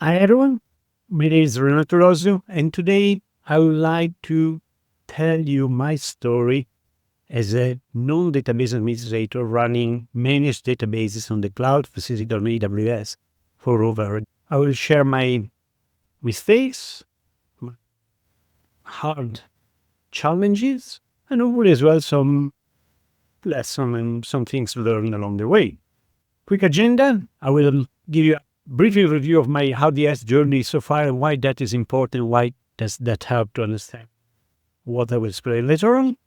Hi everyone, my name is Renato Losio, and today I would like to tell you my story as a non-database administrator running managed databases on the cloud facility on AWS for over. I will share my mistakes, my hard challenges, and hopefully as well some lessons and some things learned along the way. Quick agenda, I will give you a brief review of my RDS journey so far and why that is important, why does that help to understand what I will explain later on.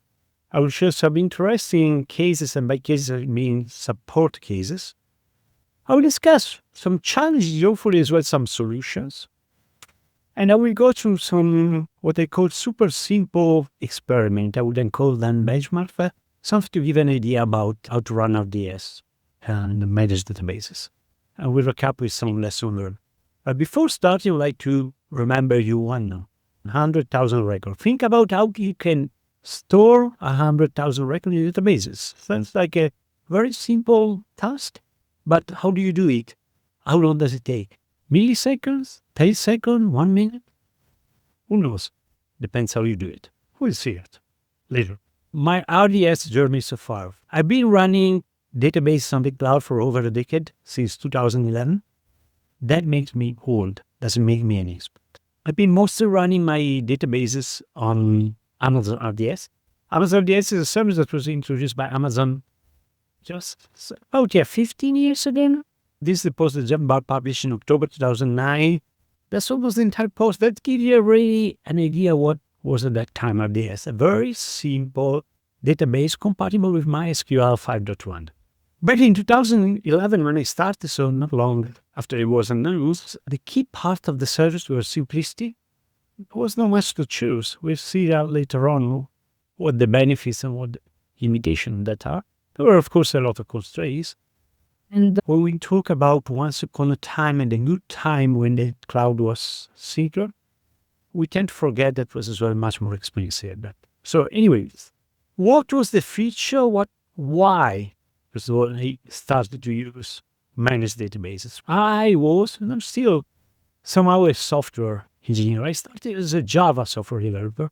I will share some interesting cases, and by cases I mean support cases. I will discuss some challenges, hopefully as well some solutions. And I will go through some what I call super simple experiment. I would then call them benchmark, something to give an idea about how to run RDS and manage databases. And we'll recap with some lessons learned. But before starting, I would like to remember you 100,000 records. Think about how you can store 100,000 records in databases. Sounds like a very simple task, but how do you do it? How long does it take? Milliseconds? 10 seconds? 1 minute? Who knows? Depends how you do it. We'll see it later. My RDS journey so far. I've been running databases on the cloud for over a decade, since 2011. That makes me old, doesn't make me an expert. I've been mostly running my databases on Amazon RDS. Amazon RDS is a service that was introduced by Amazon just about 15 years ago. This is the post that Jeff Barr published in October 2009. That's almost the entire post. That gives you really an idea what was at that time RDS. A very simple database compatible with MySQL 5.1. Back in 2011, when I started, so not long after it was announced, the key part of the service was simplicity. There was not much to choose. We'll see that later on, what the benefits and what the limitations that are. There were, of course, a lot of constraints. And when we talk about once upon a time and a good time when the cloud was secure, we tend to forget that was as well much more expensive. So anyways, what was the feature? Why? First of all, I started to use managed databases. I was, and I'm still somehow a software engineer. I started as a Java software developer.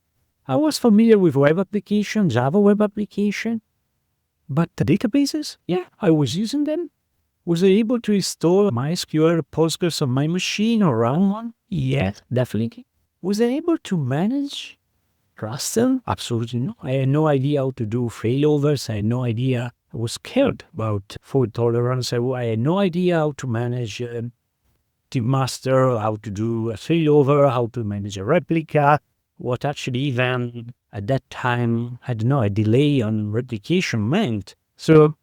I was familiar with web application, Java web application, but the databases, I was using them. Was I able to install MySQL Postgres on my machine or run one? Yes, definitely. Was I able to manage cluster? Absolutely no. I had no idea how to do failovers. I had no idea. I was scared about fault tolerance. I had no idea how to manage Team Master, how to do a failover, how to manage a replica, what actually even at that time, I don't know, a delay on replication meant. So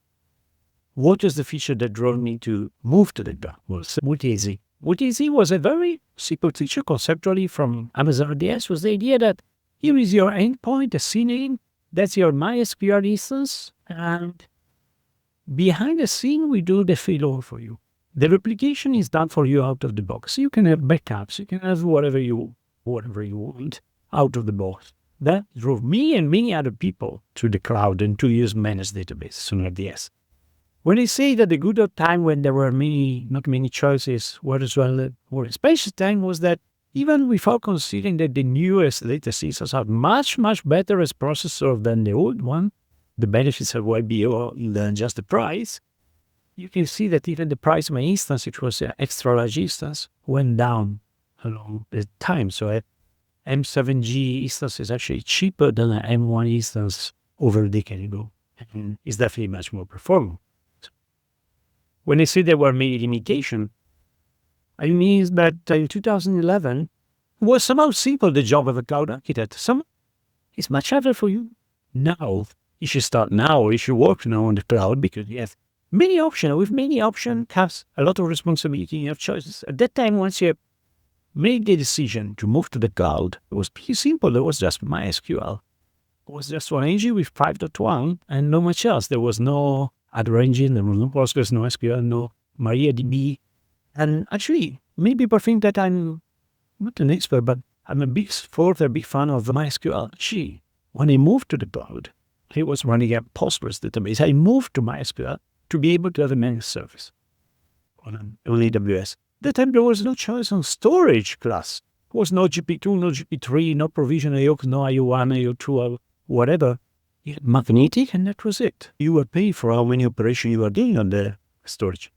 what was the feature that drove me to move to the cloud? Was multi-AZ. Multi-AZ was a very simple feature conceptually from Amazon RDS, was the idea that here is your endpoint, a CNAME, that's your MySQL instance, and behind the scene, we do the failover for you. The replication is done for you out of the box. You can have backups, you can have whatever you want out of the box. That drove me and many other people to the cloud and to use managed databases on RDS. When I say that the good old time when there were not many choices, were as well more spacious time, was that even without considering that the newest latest systems are much, much better as processor than the old one, the benefits are way beyond than just the price. You can see that even the price of my instance, which was an extra large instance, went down along the time. So a M7G instance is actually cheaper than an M1 instance over a decade ago. And it's definitely much more performant. When I say there were many limitations, I mean that in 2011 was somehow simple, the job of a cloud architect. It's much harder for you now. You should start now, you should work now on the cloud because you have many options. With many options comes a lot of responsibility, you have choices. At that time, once you made the decision to move to the cloud, it was pretty simple. There was just MySQL. It was just one engine with 5.1 and not much else. There was no other engine, there was no Postgres, no SQL, no MariaDB. And actually, many people think that I'm not an expert, but I'm a big fan of MySQL. Actually, when I moved to the cloud, I was running a Postgres database. I moved to MySQL to be able to have a managed service on AWS. That time there was no choice on storage class. There was no GP2, no GP3, no provision IOPS, no IO1, IO2, or whatever. You had magnetic, and that was it. You were paid for how many operations you were doing on the storage.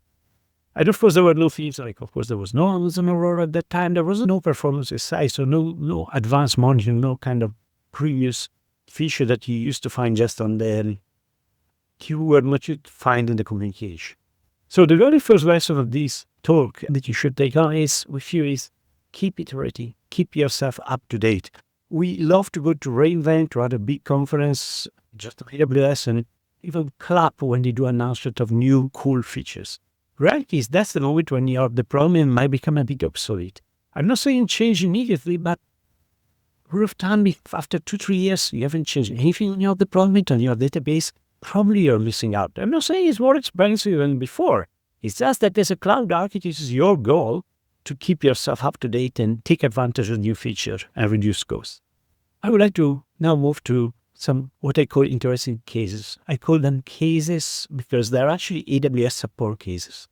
And of course, there were no fees. Of course, there was no Amazon Aurora at that time. There was no performance SI, so no advanced monitoring, no kind of previous feature that you used to find just on the keyword what you'd find in the communication. So the very first lesson of this talk that you should take on is keep iterating, keep yourself up to date. We love to go to reInvent or other big conference, just on AWS, and even clap when they do announcement of new cool features. Reality is that's the moment when your deployment might become a bit obsolete. I'm not saying change immediately, but rule of thumb, if after 2-3 years you haven't changed anything in your deployment, on your database, probably you're missing out. I'm not saying it's more expensive than before. It's just that as a cloud architect, it's your goal to keep yourself up to date and take advantage of new features and reduce costs. I would like to now move to some what I call interesting cases. I call them cases because they're actually AWS support cases.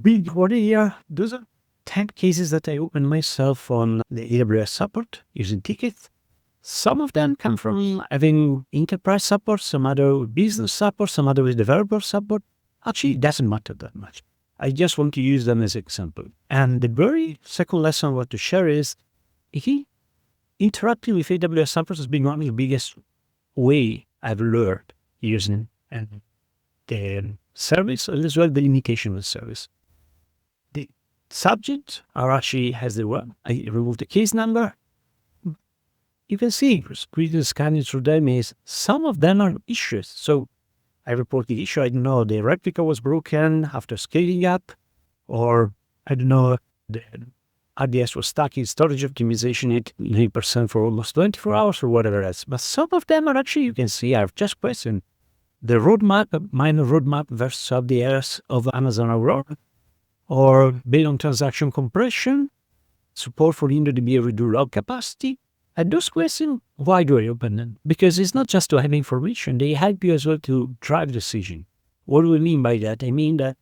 Before the year, those are 10 cases that I opened myself on the AWS support using tickets. Some of them come from having enterprise support, some other with business support, some other with developer support. Actually, it doesn't matter that much. I just want to use them as an example. And the very second lesson I want to share is interacting with AWS support has been one of the biggest way I've learned using the service as well the limitation of the service. The subject actually has the one. I remove the case number. You can see, scanning through them is some of them are issues. So I report the issue. I don't know, the replica was broken after scaling up, or I don't know, the RDS was stuck in storage optimization at 90% for almost 24 hours or whatever else. But some of them are actually, you can see, I've just questioned the roadmap, minor roadmap versus RDS of Amazon Aurora, or based on transaction compression, support for Non-DBA redo log capacity. And those questions, why do I open them? Because it's not just to have information, they help you as well to drive decision. What do we mean by that? I mean that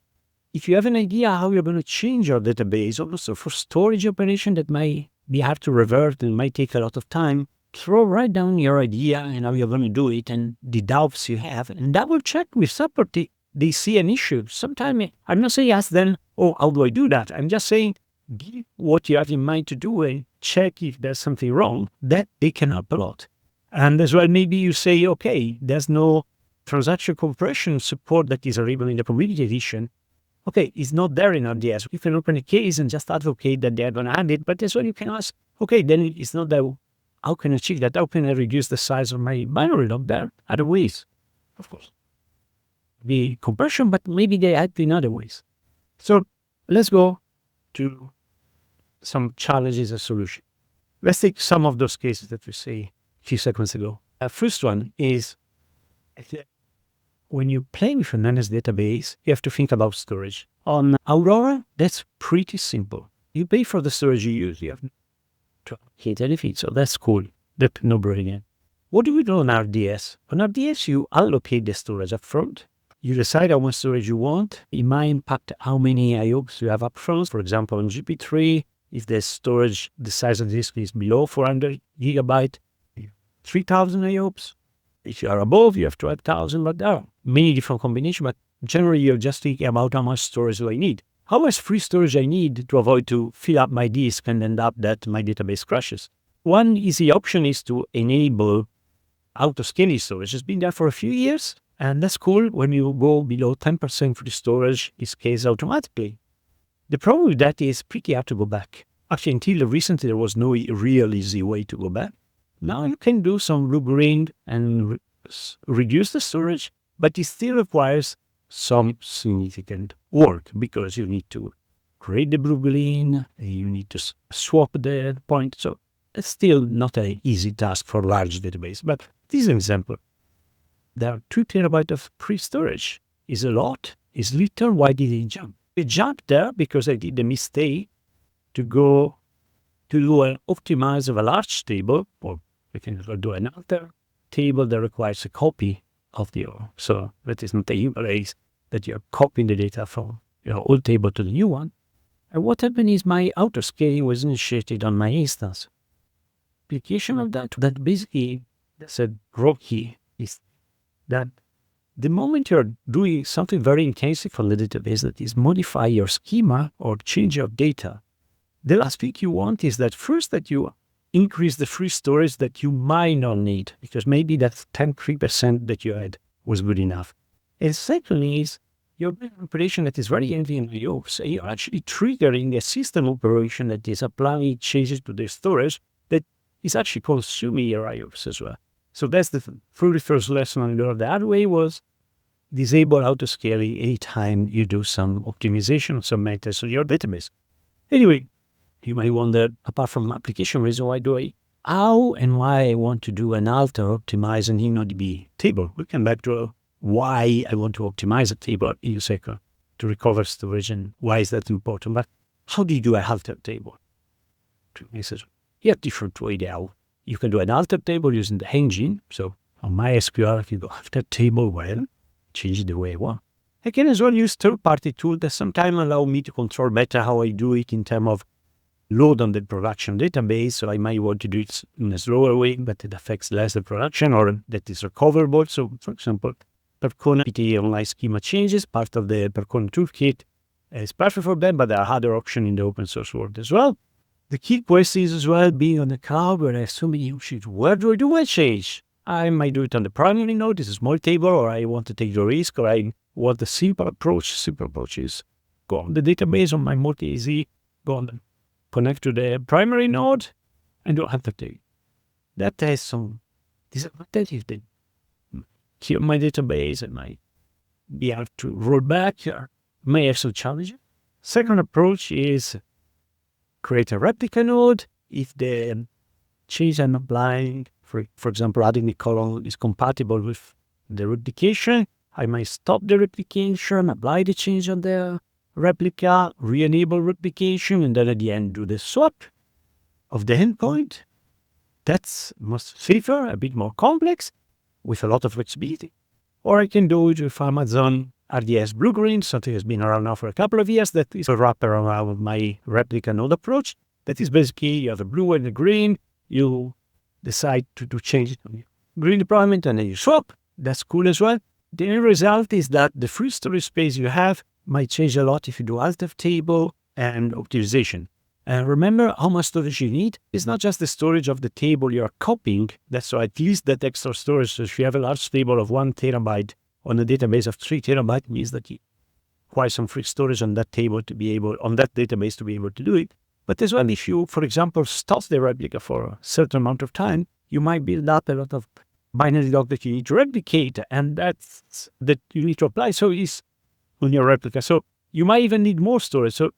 if you have an idea how you're going to change your database, also for storage operation that might be hard to revert and might take a lot of time, throw right down your idea and how you're going to do it and the doubts you have, and double check with support. They see an issue. Sometimes I'm not saying ask them, oh, how do I do that? I'm just saying give what you have in mind to do and check if there's something wrong. That they can help a lot. And as well, maybe you say, okay, there's no transaction compression support that is available in the community edition. Okay, it's not there in RDS. You can open a case and just advocate that they're going to add it. But as well, you can ask, okay, then it's not there. How can I check that? How can I reduce the size of my binary log there? Other ways, of course. The compression, but maybe they add in other ways. So let's go to some challenges and solutions. Let's take some of those cases that we say a few seconds ago. First one is when you play with an NS database, you have to think about storage. On Aurora, that's pretty simple. You pay for the storage you use. You have to hit anything, so that's cool. That's no-brainer. What do we do on RDS? On RDS, you allocate the storage up front. You decide how much storage you want. It might impact how many IOPS you have up front. For example, on GP3, if the storage, the size of the disk is below 400 gigabyte, 3,000 IOPS. If you are above, you have 12,000, but there are many different combinations. But generally, you're just thinking about how much storage do I need. How much free storage I need to avoid to fill up my disk and end up that my database crashes. One easy option is to enable auto-scaling storage. It's been there for a few years, and that's cool. When you go below 10% free storage, it scales automatically. The problem with that is pretty hard to go back. Actually, until recently, there was no real easy way to go back. Now you can do some blue-green and reduce the storage, but it still requires some significant work because you need to create the blue-green, you need to swap the point. So it's still not an easy task for a large database. But this is an example. There are 2 terabytes of pre-storage. Is a lot, is little. Why did it jump? It jumped there because I did the mistake to go to do an optimize of a large table, or we can do another table that requires a copy of the old. So that is not a erase, that you're copying the data from your old table to the new one. And what happened is my auto-scaling was initiated on my instance. Application of that basically, that's a key, is that the moment you're doing something very intensive on the database, that is modify your schema or change your data, the last thing you want is that first that you increase the free storage that you might not need, because maybe that 10-3% that you had was good enough. And secondly is you're doing an operation that is very heavy in IOPS. And you're actually triggering a system operation that is applying changes to the storage that is actually consuming your IOPS as well. So that's the first lesson I learned the hard way was disable autoscaling anytime you do some optimization of some methods on your database. Anyway, you might wonder, apart from application reason, how and why I want to do an alter optimize an InnoDB table. We'll come back to why I want to optimize a table in a second to recover storage and why is that important. But how do you do a alter table? You have different ways now. You can do an alter table using the engine. So on MySQL, if you go alter table, well, change the way I want. I can as well use third-party tools that sometimes allow me to control better how I do it in terms of load on the production database. So I might want to do it in a slower way, but it affects less the production or that is recoverable. So for example, Percona PT online schema changes, part of the Percona toolkit is perfect for them, but there are other options in the open source world as well. The key question is as well, being on the cloud where I have so many issues, where do I do my change? I might do it on the primary node, this is a small table, or I want to take the risk, or I want the simple approach. Simple approach is go on the database on my multi-AZ, go on the connect to the primary node, and do alter table. That has some disadvantages. Then kill my database, I might be able to roll back, or may have some challenges. Second approach is create a replica node. If the change I'm applying, for example, adding the column is compatible with the replication, I might stop the replication, apply the change on the replica, re-enable replication, and then at the end do the swap of the endpoint. That's much safer, a bit more complex, with a lot of flexibility. Or I can do it with Amazon RDS Blue-Green, something has been around now for a couple of years, that is a wrapper around my replica node approach. That is basically you have the blue and the green, you decide to do change it on your green deployment, and then you swap. That's cool as well. The end result is that the free storage space you have might change a lot if you do alter table and optimization. And remember how much storage you need. It's not just the storage of the table you're copying. That's so at least that extra storage. So if you have a large table of 1 terabyte on a database of 3 terabytes, means that you require some free storage on that table to be able, on that database to be able to do it. But as well, if you, for example, stop the replica for a certain amount of time, you might build up a lot of binary log that you need to replicate, and that's that you need to apply. So it's on your replica. So you might even need more storage. So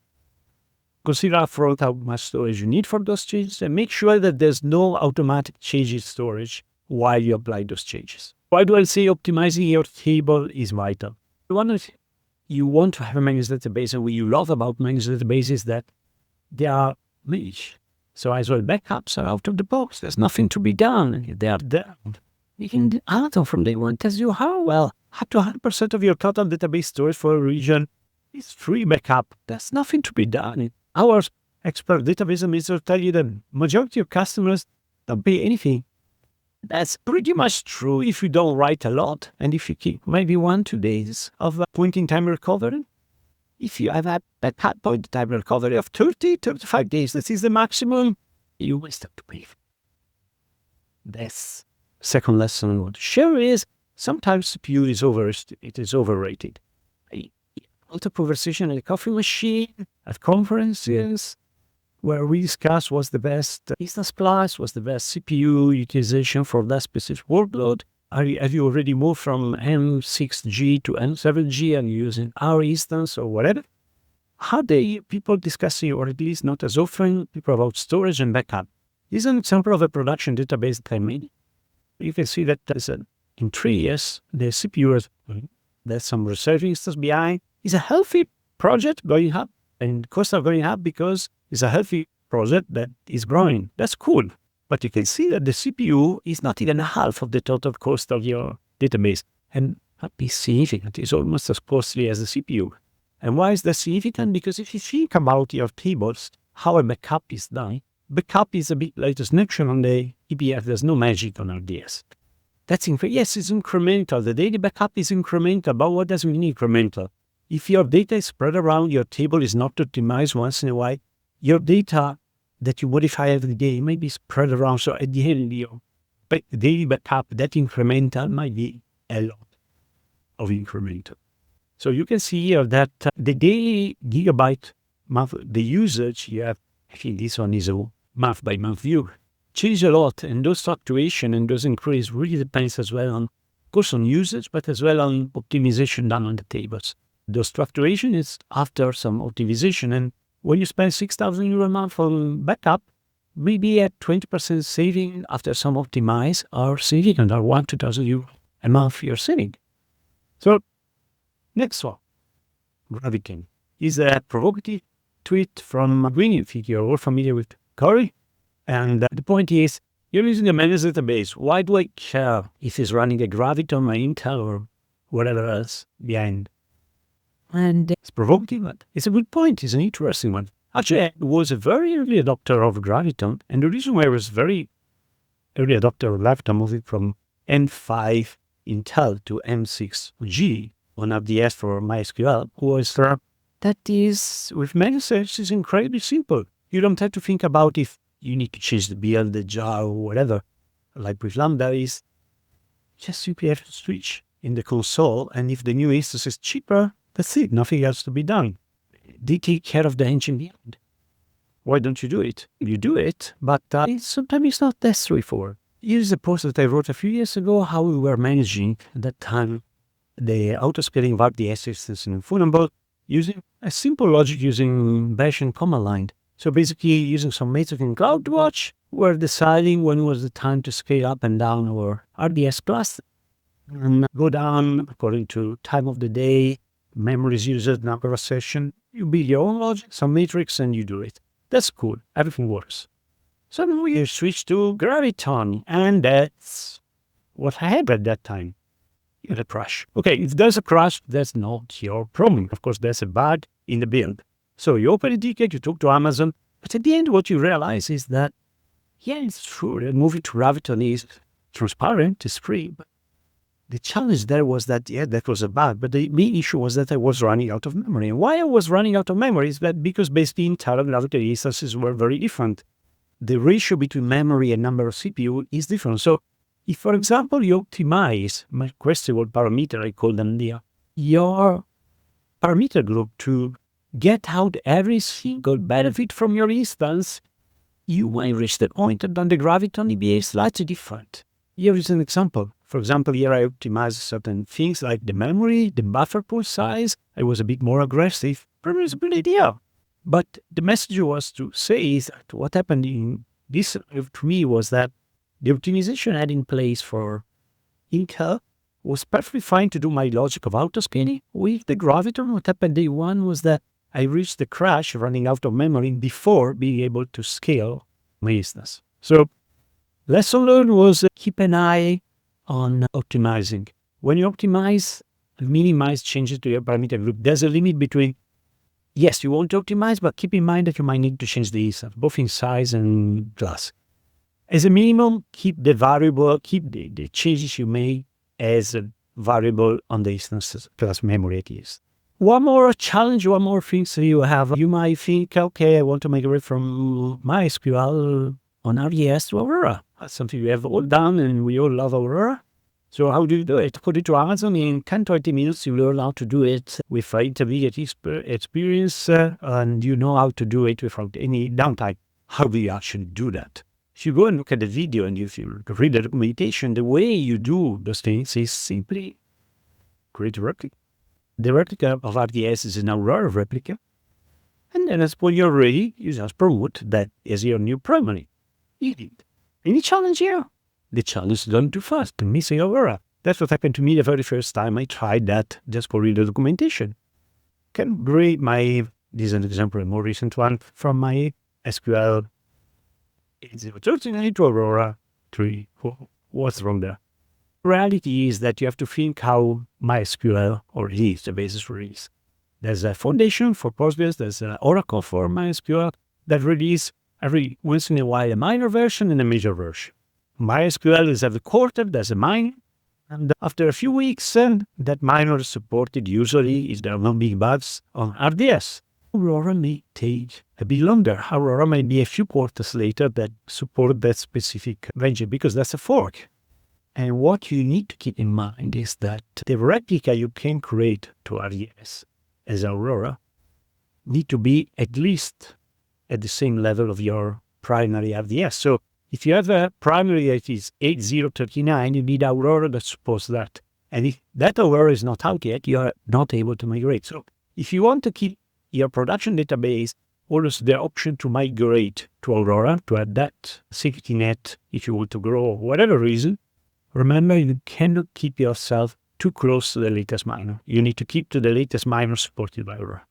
consider upfront how much storage you need for those changes and make sure that there's no automatic changes storage while you apply those changes. Why do I say optimizing your table is vital? You want to have a managed database, and what you love about managed databases is that they are managed. So as well, backups are out of the box. There's nothing to be done. They are there. You can add them from day one. Tells you how well. Up to 100% of your total database storage for a region is free backup. There's nothing to be done. Our expert database administrator tell you that majority of customers don't pay anything. That's pretty much true if you don't write a lot and if you keep maybe 1-2 days of point-in-time recovery. If you have a backup point-in-time recovery of 30-35 days, that is the maximum, you will start to pay. This second lesson I want to share is sometimes CPU is overrated. A conversation at a coffee machine, at conferences, where we discuss what's the best instance class, what's the best CPU utilization for that specific workload. Have you already moved from M6G to M7G and using our instance or whatever? How people discussing, or at least not as often, people about storage and backup. This is an example of a production database that I made. You can see that in 3 years, the CPU there's some reserve instance behind. It's a healthy project going up, and costs are going up because it's a healthy project that is growing. That's cool. But you can see that the CPU is not even half of the total cost of your database. And not be significant. It's almost as costly as the CPU. And why is that significant? Because if you think about your tables, how a backup is done, backup is a bit like a snapshot on the EPF. There's no magic on RDS. Yes, it's incremental. The daily backup is incremental, but what does it mean incremental? If your data is spread around, your table is not optimized once in a while, your data that you modify every day may be spread around. So at the end, your daily backup, that incremental might be a lot of incremental. So you can see here that the daily gigabyte month, the usage you have, I think this one is a month by month view, change a lot. And those fluctuation and those increase really depends as well on, of course, on usage, but as well on optimization done on the tables. Those fluctuation is after some optimization. And when you spend 6,000 euro a month on backup, maybe at 20% saving after some optimize are significant, or 1,000-2,000 euro a month you're saving. So next one, Graviton is a provocative tweet from Green. I think you're all familiar with Corey. And the point is, you're using a managed database. Why do I care if it's running a Graviton or Intel or whatever else behind? And it's provocative, but it's a good point. It's an interesting one. Actually, I was a very early adopter of Graviton. And the reason why I was very early adopter of Graviton, moving from M5 Intel to M6G on RDS for MySQL, was that is, with managed search, is incredibly simple. You don't have to think about if you need to change the build, the jar, or whatever. Like with Lambda is just simply have to switch in the console, and if the new instance is cheaper, that's it. Nothing else to be done. They take care of the engine behind. Why don't you do it? You do it, but sometimes it's not that straightforward. Here's a post that I wrote a few years ago, how we were managing at that time the auto-scaling of RDS instance in Funable using a simple logic using bash and command line. So basically using some metric in CloudWatch, we're deciding when was the time to scale up and down our RDS cluster. And go down according to time of the day, memories used, number of sessions. You build your own logic, some matrix, and you do it. That's cool. Everything works. So then we switch to Graviton, and that's what I had at that time. You had a crash. Okay, if there's a crash, that's not your problem. Of course, there's a bug in the build. So you open a ticket, you talk to Amazon, but at the end, what you realize is that, yeah, it's true that moving to Graviton is transparent, it's free, but the challenge there was that, yeah, that was a bug, but the main issue was that I was running out of memory. And why I was running out of memory is that because basically Intel Graviton instances were very different. The ratio between memory and number of CPU is different. So if, for example, you optimize my questable parameter, I call them there, your parameter group to get out every single benefit from your instance, you might reach the point that on the Graviton DBA is slightly different. Here is an example. For example, here I optimized certain things like the memory, the buffer pool size. I was a bit more aggressive. Probably is a good idea. But the message was to say is that what happened in this to me was that the optimization I had in place for Intel was perfectly fine to do my logic of autoscaling. With the Graviton, what happened day one was that I reached the crash running out of memory before being able to scale my instance. So lesson learned was keep an eye on optimizing. When you optimize, minimize changes to your parameter group. There's a limit between, yes, you want to optimize, but keep in mind that you might need to change the instance, both in size and class. As a minimum, keep the variable, keep the changes you make as a variable on the instance plus memory at least. One more challenge, one more thing so you have. You might think, okay, I want to migrate from MySQL on RDS to Aurora. That's something we have all done, and we all love Aurora. So how do you do it? According to Amazon, in 10-20 minutes, you learn how to do it with intermediate experience, and you know how to do it without any downtime. How do you actually do that? If you go and look at the video and if you read the documentation, the way you do those things is simply create a replica. The replica of RDS is an Aurora replica. And then as when you're ready, you just promote that as your new primary. You did. Any challenge here? The challenge is done too fast, missing Aurora. That's what happened to me the very first time I tried that, just for read the documentation. Can bring this is an example, a more recent one, from my SQL 8039 to Aurora 3. What's wrong there? Reality is that you have to think how MySQL or the basis release. There's a foundation for Postgres, there's an Oracle for MySQL that release every once in a while a minor version and a major version. MySQL is every quarter, there's a minor, and after a few weeks, that minor is supported usually if there are no big bugs on RDS. Aurora may take a bit longer. Aurora may be a few quarters later that support that specific version because that's a fork. And what you need to keep in mind is that the replica you can create to RDS as Aurora need to be at least at the same level of your primary RDS. So if you have a primary that is 8039, you need Aurora that supports that. And if that Aurora is not out yet, you are not able to migrate. So if you want to keep your production database, always the option to migrate to Aurora, to add that safety net if you want to grow or whatever reason, remember you cannot keep yourself too close to the latest minor. You need to keep to the latest minor supported by Aurora.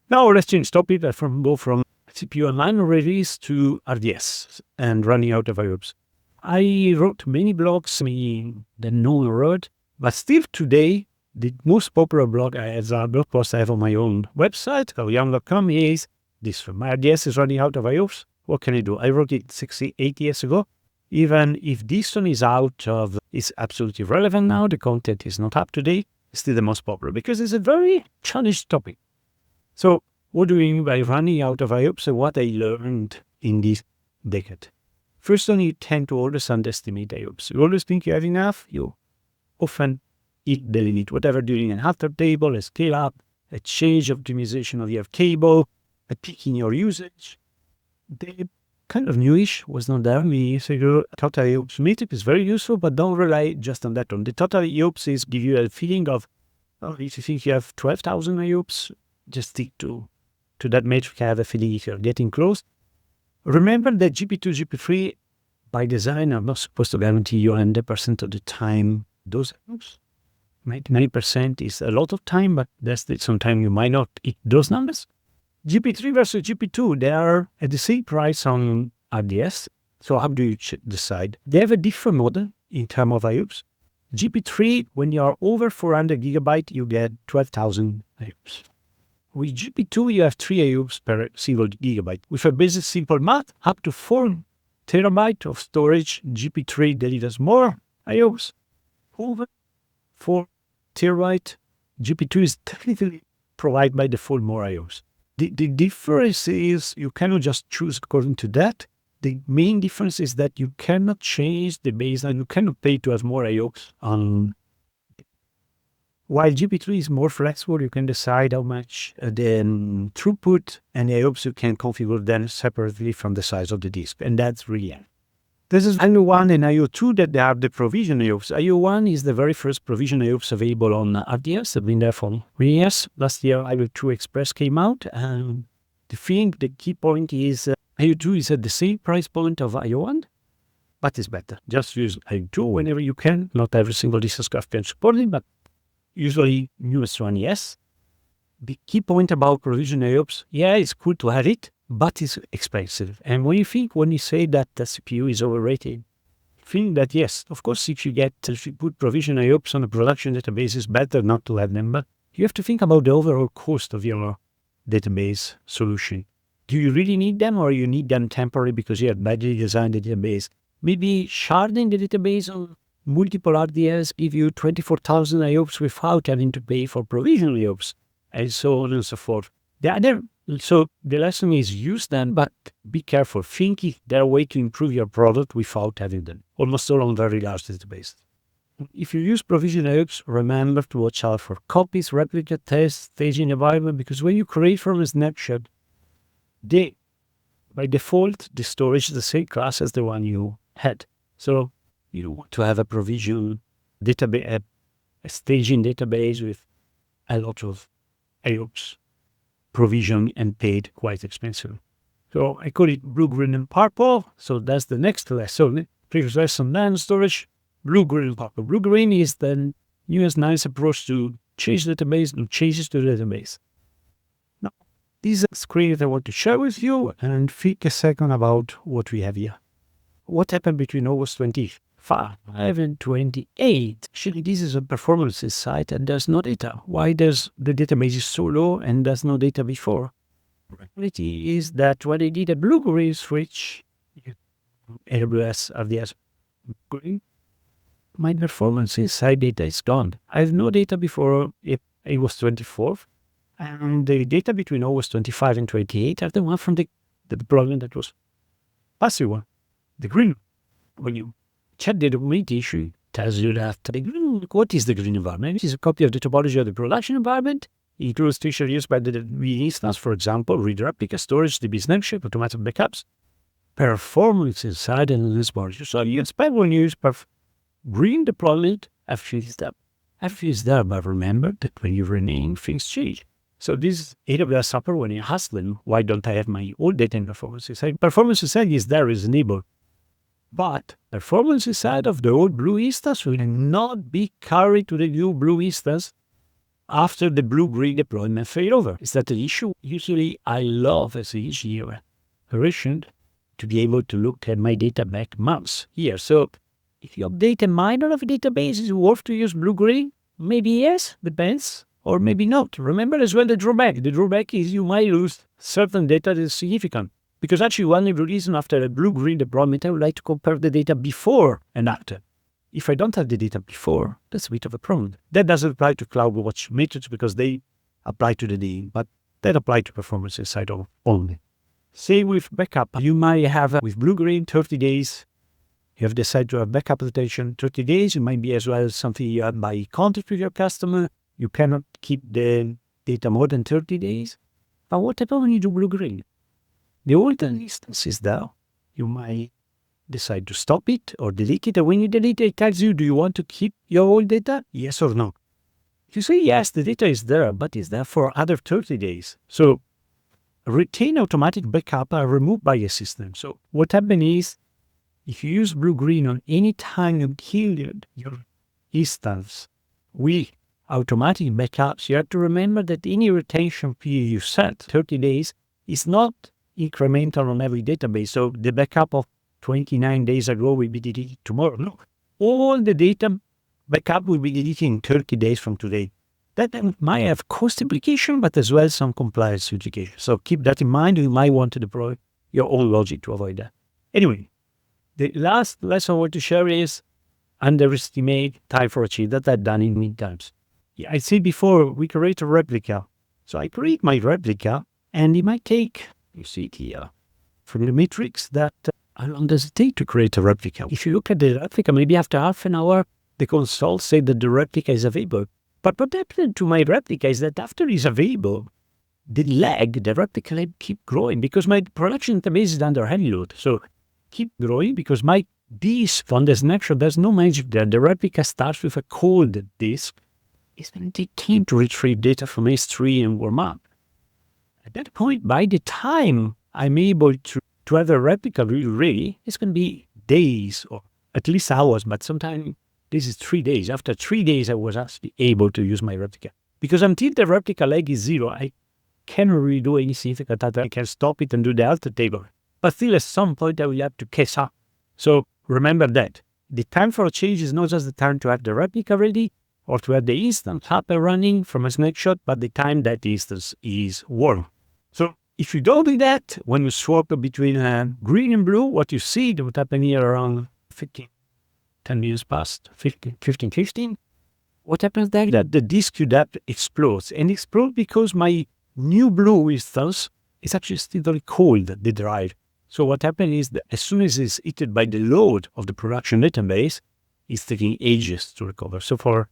Now let's change topic and go from CPU Online release to RDS and running out of IOPS. I wrote many blogs that no one wrote, but still today, the most popular blog as a blog post I have on my own website, young.com, is this: my RDS is running out of IOPS. What can I do? I wrote it 8 years ago. Even if this one is absolutely relevant now, the content is not up to date, it's still the most popular because it's a very challenging topic. So what do we mean by running out of IOPS and what I learned in this decade? First one, you tend to always underestimate IOPS. You always think you have enough, you often hit the limit. Whatever, doing an alter table, a scale up, a change optimization of your cable, a peak in your usage. The kind of newish was not there. We say total IOPS metric is very useful, but don't rely just on that one. The total IOPS is give you a feeling of, if you think you have 12,000 IOPS, just stick to that metric. I have a feeling if you're getting close. Remember that GP2, GP3 by design are not supposed to guarantee you 100% of the time those IOPS. 99% is a lot of time, but that's some time you might not hit those numbers. GP3 versus GP2, they are at the same price on RDS. So how do you decide? They have a different model in terms of IOPS. GP3, when you are over 400 gigabyte, you get 12,000 IOPS. With GP2, you have 3 IOPS per single gigabyte. With a basic simple math, up to 4 terabyte of storage, GP3 delivers more IOPS. Over 4 terabyte, GP2 is technically provided by default more IOPS. The difference is you cannot just choose according to that. The main difference is that you cannot change the baseline. You cannot pay to have more IOPS on. While GP3 is more flexible, you can decide how much the throughput and IOPS you can configure them separately from the size of the disk. And that's really it. This is IO1 and IO2 that they are the provision IOPS. IO1 is the very first provision IOPS available on RDS. I've been there for 3 years. Last year, IO2 Express came out. And the key point is IO2 is at the same price point of IO1, but it's better. Just use IO2 whenever you can. Not every single disk can support it, but usually newest one, yes. The key point about provision IOPS, yeah, it's cool to have it, but it's expensive. And when you say that the CPU is overrated, think that yes, of course, if you put provision IOPS on a production database, it's better not to have them, but you have to think about the overall cost of your database solution. Do you really need them, or you need them temporarily because you have badly designed the database? Maybe sharding the database on multiple RDS give you 24,000 IOPS without having to pay for provision IOPS, and so on and so forth. So the lesson is use them, but be careful. Think if there are a way to improve your product without having them. Almost all on very large databases. If you use provision IOPS, remember to watch out for copies, replica tests, staging environment, because when you create from a snapshot, by default, the storage is the same class as the one you had. So you want to have a provision database, a staging database with a lot of IOPS. Provision and paid quite expensive. So I call it blue, green, and purple. So that's the next lesson. Previous lesson, NAND storage, blue, green, and purple. Blue, green is the newest nice approach to change database and changes to the database. Now, this is a screen that I want to share with you and think a second about what we have here. What happened between August 24 5 and 28. Actually, this is a performance site and there's no data. Why does the database is so low and there's no data before? The reality is that when I did a blue-green switch, AWS RDS green, my performance inside data is gone. I have no data before it was 24th, and the data between August 25 and 28 are the one from the deployment that was passive one. The green, when you check the documentation, it tells you that the green, what is the green environment? It is a copy of the topology of the production environment. It includes features used by the DB instance, for example, read replica, storage, DB snapshot, automatic backups, performance inside and this border. So you expect when you use green deployment, F is there. F is there, but remember that when you rename, things change. So this AWS supper, when you ask them, why don't I have my old data in performance inside? Performance inside is there, is enabled. But performance inside of the old blue instance will not be carried to the new blue instance after the blue-green deployment failover. Is that an issue? Usually I love as a engineer to be able to look at my data back months here. So if you update a minor of a database, is it worth to use blue-green? Maybe yes, depends, or maybe not. Remember as well the drawback. The drawback is you might lose certain data that is significant. Because actually one of the reasons after a blue-green deployment, I would like to compare the data before and after. If I don't have the data before, that's a bit of a problem. That doesn't apply to CloudWatch metrics because they apply to the D, but that apply to performance inside only. Same with backup. You might have with blue-green 30 days. You have decided to have backup rotation 30 days. It might be as well something you have by contract with your customer. You cannot keep the data more than 30 days. But what happens when you do blue-green? The older instance is there. You might decide to stop it or delete it. And when you delete it, it tells you, do you want to keep your old data? Yes or no. If you say yes, the data is there, but it's there for other 30 days. So retain automatic backup are removed by a system. So what happens is, if you use blue-green on any time you kill your instance with automatic backups, you have to remember that any retention period you set, 30 days, is not incremental on every database. So the backup of 29 days ago will be deleted tomorrow. No, all the data backup will be deleted in 30 days from today. That might have cost implication, but as well some compliance implication. So keep that in mind. You might want to deploy your own logic to avoid that. Anyway, the last lesson I want to share is underestimate time for achieve. That I've done in many times. Yeah, I said before, we create a replica. So I create my replica, and it might take, you see it here, from the matrix that how long does it take to create a replica? If you look at the replica, maybe after half an hour, the console said that the replica is available. But what happened to my replica is that after it's available, the replica lag keep growing because my production database is under heavy load. So keep growing because my disk on the snapshot, there's no magic there. The replica starts with a cold disk. It's going to take time to retrieve data from S3 and warm up. At that point, by the time I'm able to have a replica really ready, it's going to be days or at least hours, but sometimes this is 3 days. After 3 days, I was actually able to use my replica. Because until the replica lag is zero, I cannot really do any significant data. I can stop it and do the alter table. But still, at some point, I will have to catch up. So remember that. The time for a change is not just the time to have the replica ready or to have the instance up and running from a snapshot, but the time that the instance is warm. So if you don't do that, when you swap between green and blue, what you see, that would happen here around 10 minutes past 15, what happens there? That the disk QDAP explodes. And explodes because my new blue instance is actually still very cold, the drive. So what happens is that as soon as it's hit by the load of the production database, it's taking ages to recover. So for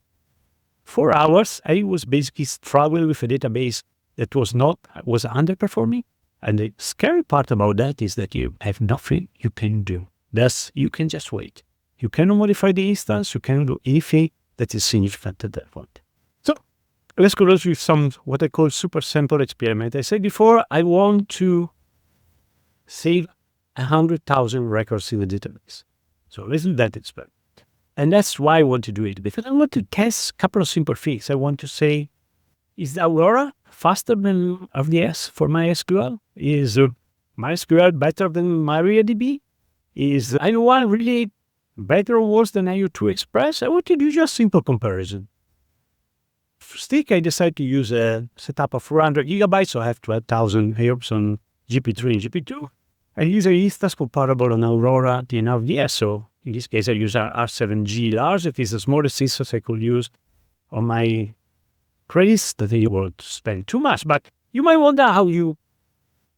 4 hours, I was basically struggling with a database that was underperforming. And the scary part about that is that you have nothing you can do. Thus, you can just wait. You cannot modify the instance. You cannot do anything that is significant at that point. So let's go with some what I call super sample experiment. I said before, I want to save 100,000 records in the database. So let's do that experiment. And that's why I want to do it, because I want to test a couple of simple things. I want to say, is Aurora faster than RDS for MySQL? Is MySQL better than MariaDB? I want really better or worse than IO2 Express? I want to do just simple comparison. For stick, I decided to use a setup of 400 gigabytes, so I have 12,000 IOPS on GP3 and GP2. I use a instance comparable on Aurora and RDS, so in this case I use R7G large. It is the smallest instance I could use on my credits that I won't spend too much. But you might wonder how you,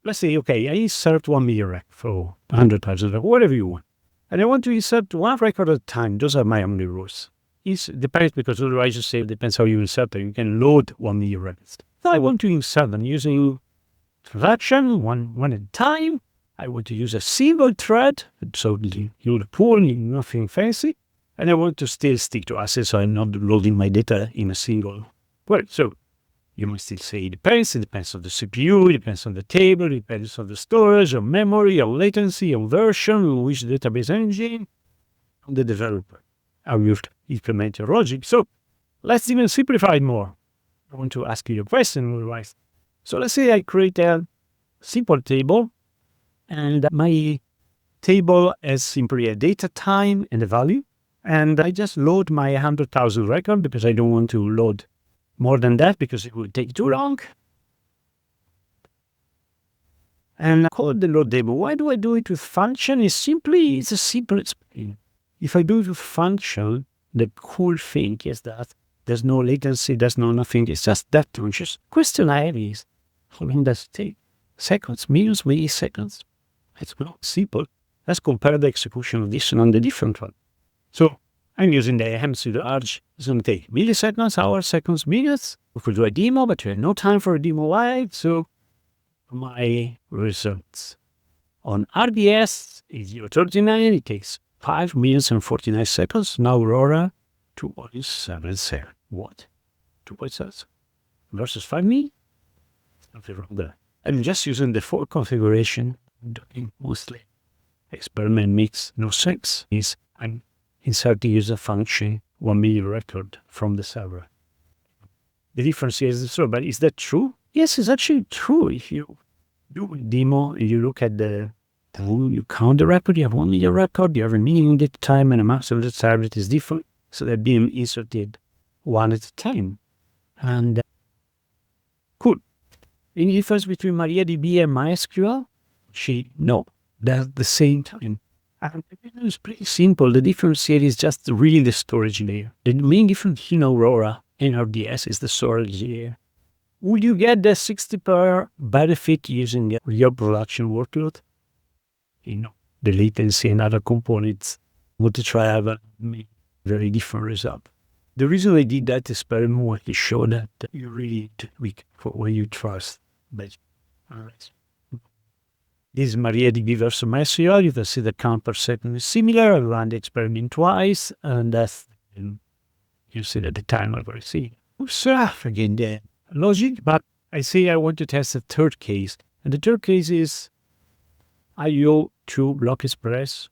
let's say, okay, I insert 1 million rec for 100,000 rec, whatever you want. And I want to insert one record at a time. Those are my only rules. It depends, because otherwise you say it depends how you insert them. You can load 1 million records. So I want to insert them using transaction, one at a time. I want to use a single thread, so you the pool, nothing fancy. And I want to still stick to assets, so I'm not loading my data in a single. Well, so you must still say it depends on the CPU, it depends on the table, it depends on the storage, on memory, on latency, on version, on which database engine, on the developer, how you implement your logic. So let's even simplify it more. I want to ask you a question otherwise. So let's say I create a simple table, and my table has simply a data time and a value. And I just load my 100,000 record because I don't want to load more than that because it would take too long. And I call it the load table. Why do I do it with function? It's a simple explain. If I do it with function, the cool thing is that there's no latency, there's no nothing. It's just that just question I have is how long does it take? Seconds, minutes, milliseconds. It's not simple. Let's compare the execution of this on the different one. So I'm using the MC large. It's going to take milliseconds, hours, seconds, minutes. We could do a demo, but we have no time for a demo live. So my results on RDS is 0.39. It takes 5 minutes and 49 seconds. Now Aurora 2.77. What? 2.7 versus 5 minutes? Something wrong there. I'm just using the default configuration. I'm doing mostly experiment mix. No sense is I'm inserting user function 1 million record from the server. The difference here is so, but is that true? Yes, it's actually true. If you do a demo, you look at the time, you count the record, you have 1 million record, you have a minimum data time and a maximum data time that is different. So they're being inserted one at a time. And cool. Any difference between MariaDB and MySQL? No, they're at the same time. And it's pretty simple. The difference here is just really the storage layer. The main difference in Aurora and RDS is the storage layer. Will you get the 60% benefit using your production workload? The latency and other components multi-trial make very different result. The reason I did that experiment was to show that you really tweak for what you trust. But this is MariaDB versus MySQL. You can see the count per second is similar. I ran the experiment twice, and you see that the timer very similar. So again, the logic, but I say I want to test a third case. And the third case is IO2 Block Express.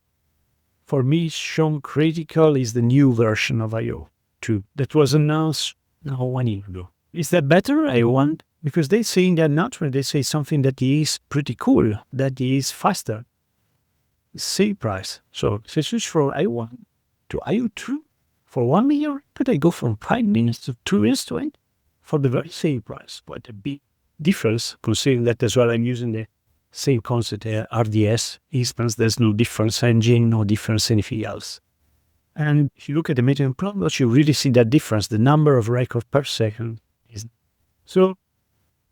For me, shown critical is the new version of IO2 that was announced now 1 year ago. Is that better? I want. Because they say in their announcement, they say something that is pretty cool, that is faster. Same price. So if I switch from IO1 to IO2 for 1 million, could I go from 5 minutes to 2 minutes to 8 for the very same price? What a big difference, considering that as well I'm using the same concept RDS instance. There's no difference engine, no difference anything else. And if you look at the meeting plot, you really see that difference. The number of records per second is so.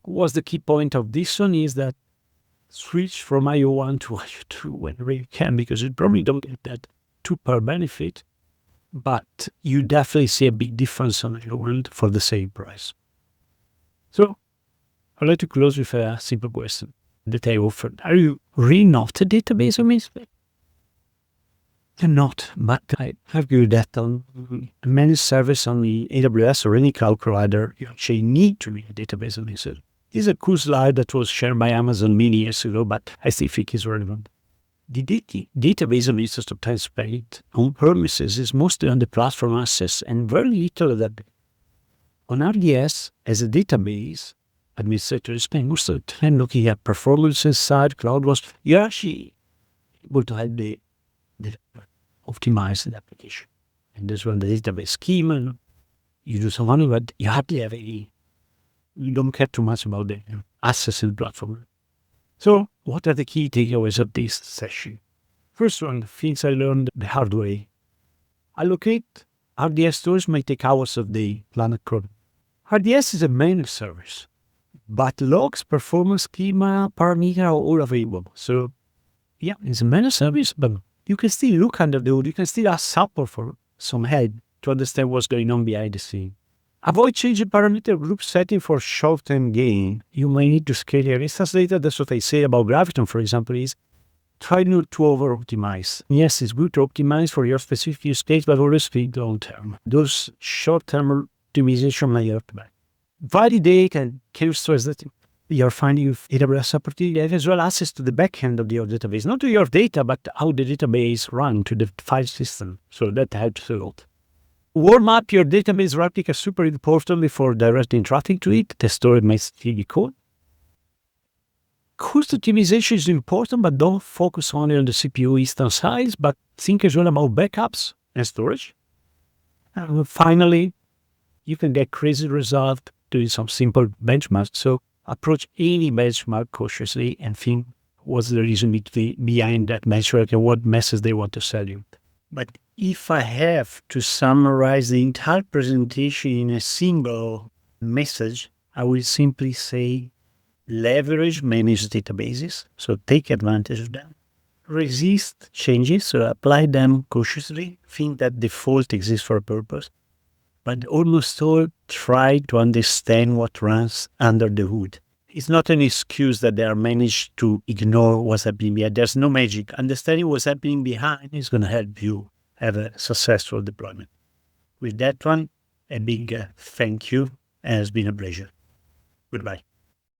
What's the key point of this one is that switch from IO1 to IO2 whenever you can, because you probably don't get that 2% benefit, but you definitely see a big difference on IO1 for the same price. So I'd like to close with a simple question that I offered. Are you really not a database administrator? You're not, but I argue that on many services on the AWS or any cloud provider, you actually need to be a database administrator. This is a cool slide that was shared by Amazon many years ago, but I still think it's relevant. The database administrator time spent on premises is mostly on the platform access and very little of that. On RDS, as a database administrator, you spend most of the time looking at performance inside CloudWatch. You're actually able to help the optimize the application. And this one, the database schema, you do some money, but you hardly have any, you don't care too much about the access to the platform. So what are the key takeaways of this session? First one, things I learned the hard way. Allocate RDS stores may take hours of the planned code. RDS is a managed service, but logs, performance schema, parameter are all available. So yeah, it's a managed service, but you can still look under the hood. You can still ask support for some help to understand what's going on behind the scene. Avoid changing parameter group setting for short-term gain. You may need to scale your instance data. That's what I say about Graviton, for example, is try not to over-optimize. Yes, it's good to optimize for your specific use case, but always think long-term. Those short-term optimization may hurt back. Validate and care stress that you're finding with AWS opportunity as well access to the backend of your database, not to your data, but how the database runs to the file system. So that helps a lot. Warm up your database replica super important before directing traffic to it. The storage may still be code. Cost optimization is important, but don't focus only on the CPU instance size, but think as well about backups and storage. And finally, you can get crazy results doing some simple benchmarks. So approach any benchmark cautiously and think what's the reason behind that benchmark and what message they want to sell you. But if I have to summarize the entire presentation in a single message, I will simply say leverage managed databases, so take advantage of them. Resist changes, so apply them cautiously. Think that default exists for a purpose. But almost all try to understand what runs under the hood. It's not an excuse that they are managed to ignore what's happening behind. There's no magic. Understanding what's happening behind is going to help you have a successful deployment. With that one, a big thank you. It has been a pleasure. Goodbye.